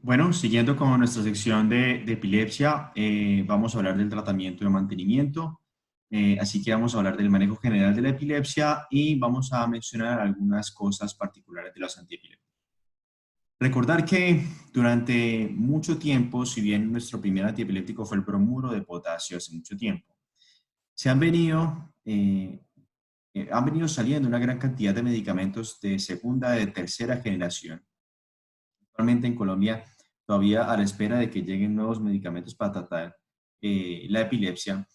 Bueno, siguiendo con nuestra sección de epilepsia, vamos a hablar del tratamiento y mantenimiento. Así que vamos a hablar del manejo general de la epilepsia y vamos a mencionar algunas cosas particulares de los antiepilépticos. Recordar que durante mucho tiempo, si bien nuestro primer antiepiléptico fue el bromuro de potasio hace mucho tiempo, se han venido saliendo una gran cantidad de medicamentos de segunda, de tercera generación. Actualmente en Colombia, todavía a la espera de que lleguen nuevos medicamentos para tratar la epilepsia,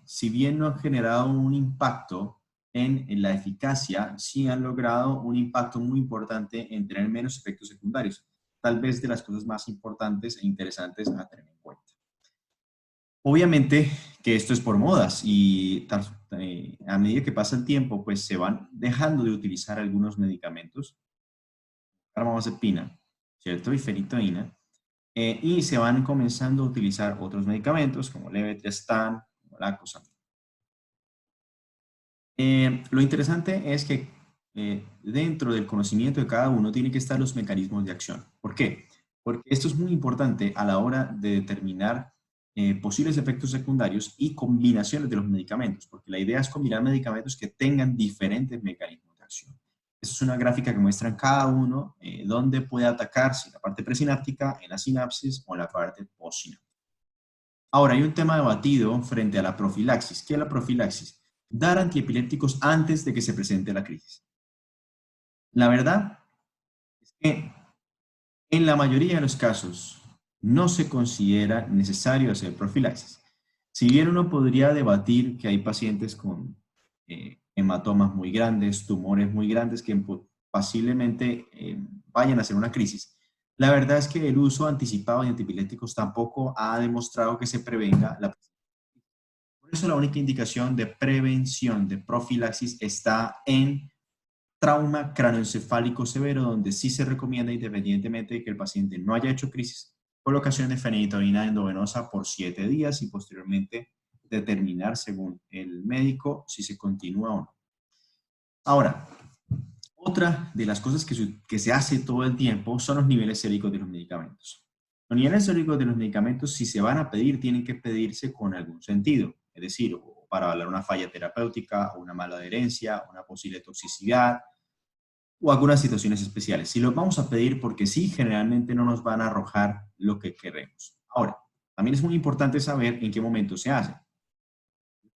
si bien no han generado un impacto en la eficacia, sí han logrado un impacto muy importante en tener menos efectos secundarios. Tal vez de las cosas más importantes e interesantes a tener en cuenta. Obviamente que esto es por modas y a medida que pasa el tiempo, pues se van dejando de utilizar algunos medicamentos, carbamazepina, ¿cierto? Y fenitoína, y se van comenzando a utilizar otros medicamentos como levetiracetam, como Lacosan. Lo interesante es que dentro del conocimiento de cada uno tienen que estar los mecanismos de acción. ¿Por qué? Porque esto es muy importante a la hora de determinar posibles efectos secundarios y combinaciones de los medicamentos, porque la idea es combinar medicamentos que tengan diferentes mecanismos de acción. Esta es una gráfica que muestra en cada uno dónde puede atacar, si en la parte presináptica, en la sinapsis o en la parte postsináptica. Ahora, hay un tema debatido frente a la profilaxis. ¿Qué es la profilaxis? Dar antiepilépticos antes de que se presente la crisis. La verdad es que en la mayoría de los casos no se considera necesario hacer profilaxis. Si bien uno podría debatir que hay pacientes con hematomas muy grandes, tumores muy grandes que posiblemente vayan a hacer una crisis, la verdad es que el uso anticipado de antiepilépticos tampoco ha demostrado que se prevenga la. Por eso la única indicación de prevención de profilaxis está en trauma cráneoencefálico severo, donde sí se recomienda, independientemente de que el paciente no haya hecho crisis, colocación de fenitoína endovenosa por 7 días y posteriormente determinar según el médico si se continúa o no. Ahora, otra de las cosas que se hace todo el tiempo son los niveles séricos de los medicamentos. Los niveles séricos de los medicamentos, si se van a pedir, tienen que pedirse con algún sentido, es decir, o para hablar una falla terapéutica, o una mala adherencia, una posible toxicidad, o algunas situaciones especiales. Si los vamos a pedir porque sí, generalmente no nos van a arrojar lo que queremos. Ahora, también es muy importante saber en qué momento se hace.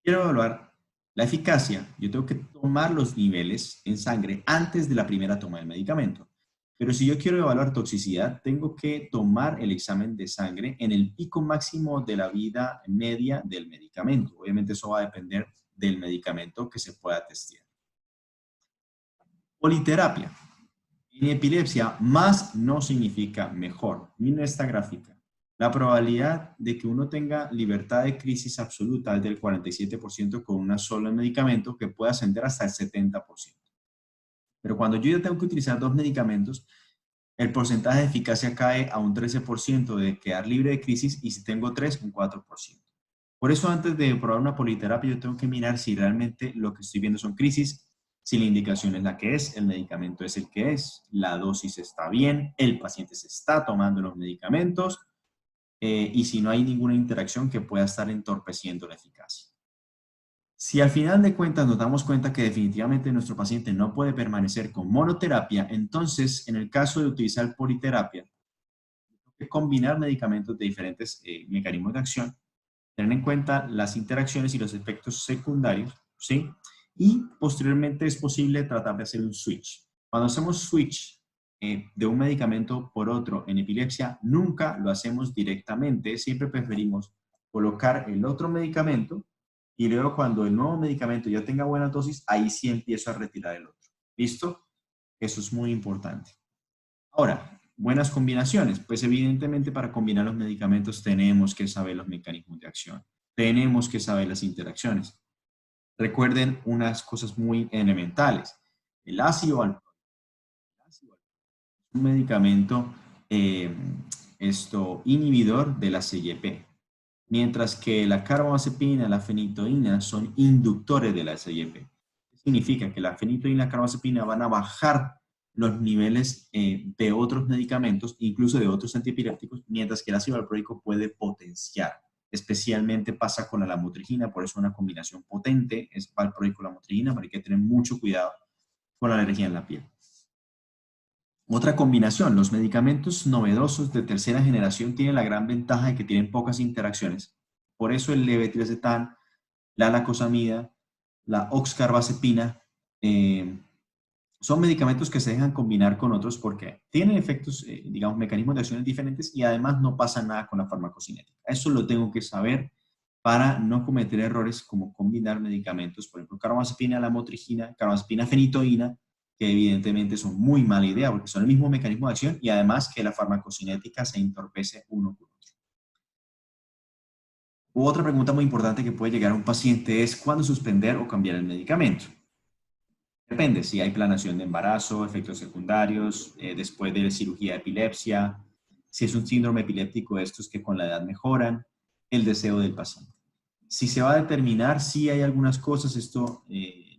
Quiero evaluar la eficacia. Yo tengo que tomar los niveles en sangre antes de la primera toma del medicamento. Pero si yo quiero evaluar toxicidad, tengo que tomar el examen de sangre en el pico máximo de la vida media del medicamento. Obviamente eso va a depender del medicamento que se pueda testear. Politerapia. En epilepsia, más no significa mejor. Miren esta gráfica. La probabilidad de que uno tenga libertad de crisis absoluta es del 47% con un solo medicamento, que puede ascender hasta el 70%. Pero cuando yo ya tengo que utilizar dos medicamentos, el porcentaje de eficacia cae a un 13% de quedar libre de crisis, y si tengo tres, un 4%. Por eso, antes de probar una politerapia, yo tengo que mirar si realmente lo que estoy viendo son crisis, si la indicación es la que es, el medicamento es el que es, la dosis está bien, el paciente se está tomando los medicamentos, y si no hay ninguna interacción que pueda estar entorpeciendo la eficacia. Si al final de cuentas nos damos cuenta que definitivamente nuestro paciente no puede permanecer con monoterapia, entonces en el caso de utilizar politerapia, tengo que combinar medicamentos de diferentes mecanismos de acción, tener en cuenta las interacciones y los efectos secundarios, ¿sí? Y posteriormente es posible tratar de hacer un switch. Cuando hacemos switch de un medicamento por otro en epilepsia, nunca lo hacemos directamente, siempre preferimos colocar el otro medicamento y luego cuando el nuevo medicamento ya tenga buena dosis, ahí sí empiezo a retirar el otro. ¿Listo? Eso es muy importante. Ahora, buenas combinaciones. Pues evidentemente para combinar los medicamentos tenemos que saber los mecanismos de acción. Tenemos que saber las interacciones. Recuerden unas cosas muy elementales. El ácido valproico es un medicamento inhibidor de la CYP, mientras que la carbamazepina y la fenitoína son inductores de la CYP. ¿Qué significa? Que la fenitoína y la carbamazepina van a bajar los niveles de otros medicamentos, incluso de otros antiepilépticos, mientras que el ácido valproico puede potenciar. Especialmente pasa con la lamotrigina, por eso una combinación potente es valproico-lamotrigina, pero hay que tener mucho cuidado con la alergia en la piel. Otra combinación, los medicamentos novedosos de tercera generación tienen la gran ventaja de que tienen pocas interacciones. Por eso el levetiracetam, la lacosamida, la oxcarbazepina, son medicamentos que se dejan combinar con otros porque tienen efectos, digamos, mecanismos de acción diferentes y además no pasa nada con la farmacocinética. Eso lo tengo que saber para no cometer errores como combinar medicamentos, por ejemplo, carbamazepina, lamotrigina, carbamazepina, fenitoína, que evidentemente son muy mala idea porque son el mismo mecanismo de acción y además que la farmacocinética se entorpece uno con otro. Otra pregunta muy importante que puede llegar a un paciente es ¿cuándo suspender o cambiar el medicamento? Depende si hay planeación de embarazo, efectos secundarios, después de cirugía de epilepsia, si es un síndrome epiléptico estos que con la edad mejoran, el deseo del paciente. Si se va a determinar si hay algunas cosas, esto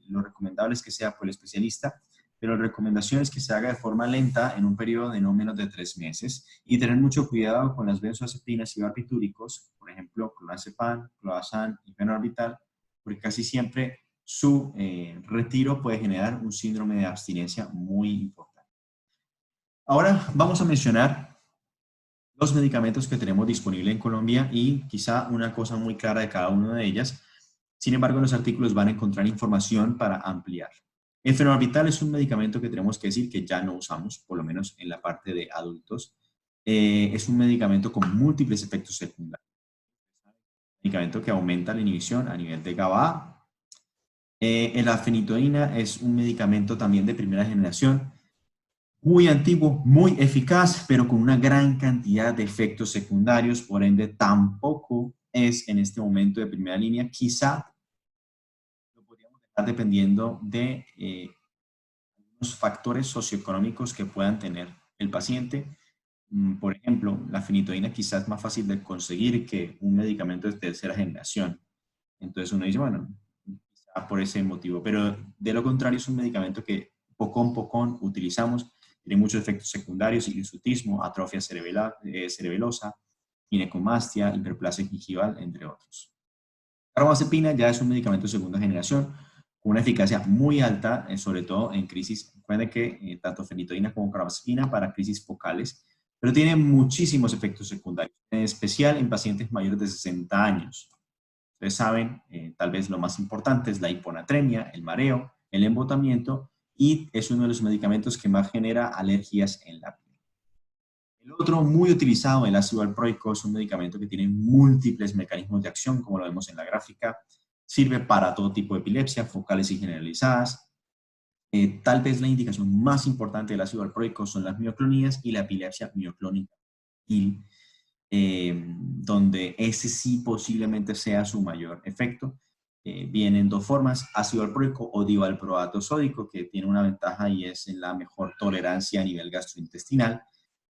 lo recomendable es que sea por el especialista, pero la recomendación es que se haga de forma lenta en un periodo de no menos de 3 meses y tener mucho cuidado con las benzodiazepinas y barbitúricos, por ejemplo, clonazepam, clobazam y fenobarbital, porque casi siempre su retiro puede generar un síndrome de abstinencia muy importante. Ahora vamos a mencionar los medicamentos que tenemos disponibles en Colombia y quizá una cosa muy clara de cada una de ellas. Sin embargo, en los artículos van a encontrar información para ampliar. El fenobarbital es un medicamento que tenemos que decir que ya no usamos, por lo menos en la parte de adultos. Es un medicamento con múltiples efectos secundarios. Un medicamento que aumenta la inhibición a nivel de GABA. La fenitoína es un medicamento también de primera generación, muy antiguo, muy eficaz, pero con una gran cantidad de efectos secundarios, por ende tampoco es en este momento de primera línea. Quizá lo podríamos dejar dependiendo de los factores socioeconómicos que puedan tener el paciente. Por ejemplo, la fenitoína quizás es más fácil de conseguir que un medicamento de tercera generación. Entonces uno dice, bueno, quizá por ese motivo, pero de lo contrario es un medicamento que poco utilizamos, tiene muchos efectos secundarios, hirsutismo, atrofia cerebelosa, ginecomastia, hiperplasia gingival, entre otros. Carbamazepina ya es un medicamento de segunda generación con una eficacia muy alta, sobre todo en crisis. Recuerden que tanto fenitoína como carbamazepina para crisis focales, pero tiene muchísimos efectos secundarios, en especial en pacientes mayores de 60 años. Ustedes saben, tal vez lo más importante es la hiponatremia, el mareo, el embotamiento y es uno de los medicamentos que más genera alergias en la piel. El otro muy utilizado, el ácido valproico, es un medicamento que tiene múltiples mecanismos de acción, como lo vemos en la gráfica. Sirve para todo tipo de epilepsia, focales y generalizadas. Tal vez la indicación más importante del ácido valproico son las mioclonías y la epilepsia mioclónica, donde ese sí posiblemente sea su mayor efecto. Vienen dos formas, ácido valproico o divalproato sódico, que tiene una ventaja y es en la mejor tolerancia a nivel gastrointestinal,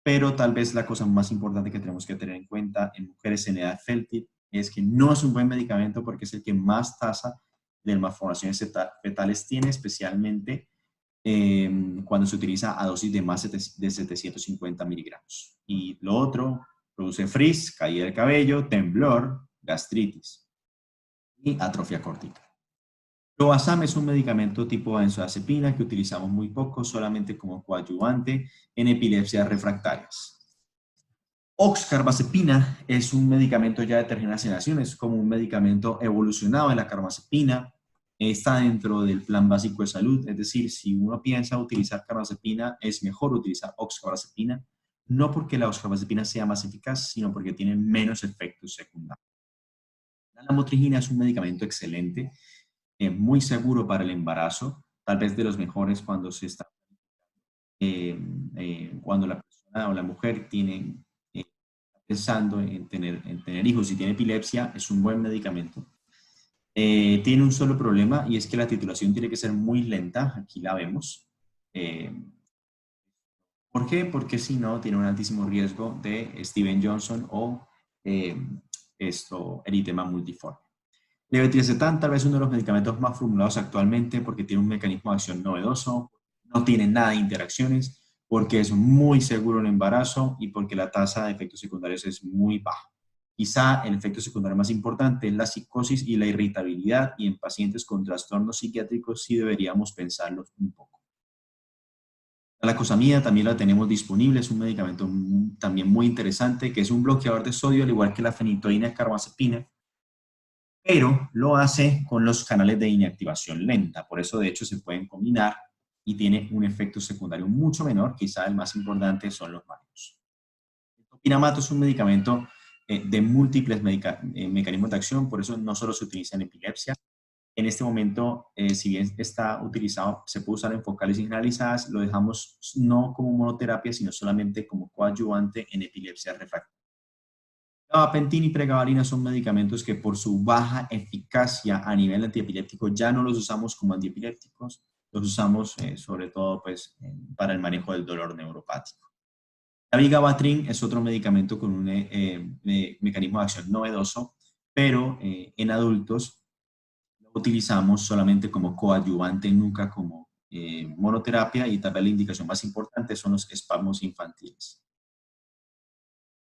pero tal vez la cosa más importante que tenemos que tener en cuenta en mujeres en edad fértil es que no es un buen medicamento porque es el que más tasa de malformaciones fetales tiene, especialmente cuando se utiliza a dosis de más de 750 miligramos. Y lo otro, produce frizz, caída del cabello, temblor, gastritis y atrofia cortical. Clobazam es un medicamento tipo benzodiazepina que utilizamos muy poco, solamente como coadyuvante en epilepsias refractarias. Oxcarbazepina es un medicamento ya de tercera generación, es como un medicamento evolucionado de la carbamazepina, está dentro del plan básico de salud, es decir, si uno piensa utilizar carbamazepina, es mejor utilizar oxcarbazepina, no porque la oxcarbazepina sea más eficaz, sino porque tiene menos efectos secundarios. La lamotrigina es un medicamento excelente, muy seguro para el embarazo, tal vez de los mejores cuando se está, cuando la persona o la mujer tiene pensando en tener hijos y tiene epilepsia, es un buen medicamento. Tiene un solo problema y es que la titulación tiene que ser muy lenta, aquí la vemos. ¿Por qué? Porque si no, tiene un altísimo riesgo de Steven Johnson o eritema multiforme. Levetiracetam tal vez uno de los medicamentos más formulados actualmente porque tiene un mecanismo de acción novedoso, no tiene nada de interacciones, porque es muy seguro el embarazo y porque la tasa de efectos secundarios es muy baja. Quizá el efecto secundario más importante es la psicosis y la irritabilidad, y en pacientes con trastornos psiquiátricos sí deberíamos pensarlo un poco. La lacosamida también la tenemos disponible, es un medicamento también muy interesante, que es un bloqueador de sodio, al igual que la fenitoína y carbamazepina, pero lo hace con los canales de inactivación lenta. Por eso, de hecho, se pueden combinar y tiene un efecto secundario mucho menor. Quizá el más importante son los mareos. El topiramato es un medicamento de múltiples mecanismos de acción, por eso no solo se utiliza en epilepsia. En este momento, si bien está utilizado, se puede usar en focales y generalizadas, lo dejamos no como monoterapia, sino solamente como coadyuvante en epilepsia refractaria. Gabapentina y pregabalina son medicamentos que por su baja eficacia a nivel antiepiléptico ya no los usamos como antiepilépticos, los usamos sobre todo pues, para el manejo del dolor neuropático. La vigabatrin es otro medicamento con un mecanismo de acción novedoso, pero en adultos lo utilizamos solamente como coadyuvante, nunca como monoterapia, y tal vez la indicación más importante son los espasmos infantiles.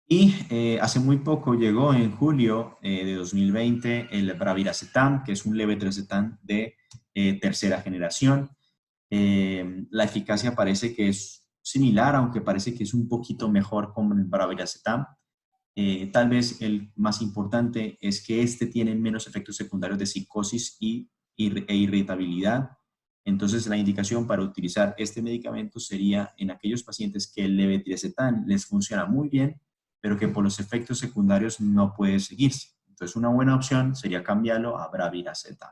Y hace muy poco llegó en julio de 2020 el braviracetam, que es un levetiracetam de tercera generación. La eficacia parece que es similar, aunque parece que es un poquito mejor con el braviracetam. Tal vez el más importante es que este tiene menos efectos secundarios de psicosis e irritabilidad. Entonces, la indicación para utilizar este medicamento sería en aquellos pacientes que el levetiracetam les funciona muy bien, pero que por los efectos secundarios no puede seguirse. Entonces, una buena opción sería cambiarlo a braviracetam.